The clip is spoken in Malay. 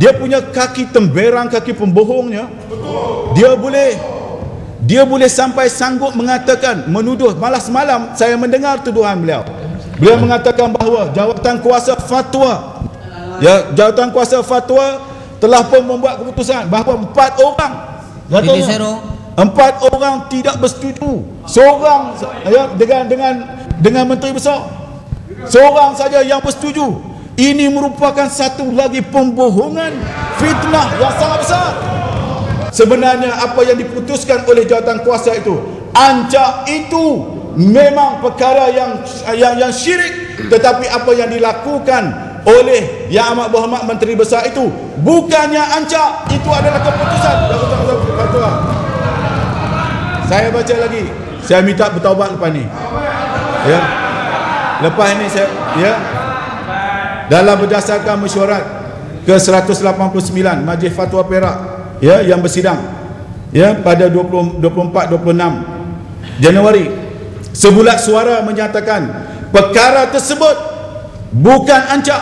dia punya kaki temberang, kaki pembohongnya. Dia boleh sampai sanggup mengatakan, menuduh. Malah semalam saya mendengar tuduhan beliau. Beliau mengatakan bahawa jawatan kuasa fatwa, jawatan kuasa fatwa telah pun membuat keputusan bahawa 4 orang, katanya 4 orang tidak bersetuju. Seorang dengan Menteri Besar, seorang saja yang bersetuju. Ini merupakan satu lagi pembohongan, fitnah yang sangat besar. Sebenarnya apa yang diputuskan oleh jawatan kuasa itu, ancak itu memang perkara yang syirik, tetapi apa yang dilakukan oleh Yang Amat Berhormat Menteri Besar itu bukannya ancak, itu adalah keputusan jawatan fatwa. Saya baca lagi, saya minta bertaubat lepas ni. Ya. Lepas ini saya dalam berdasarkan mesyuarat ke-189 Majlis Fatwa Perak yang bersidang pada 24-26 Januari, sebulat suara menyatakan perkara tersebut bukan ancak,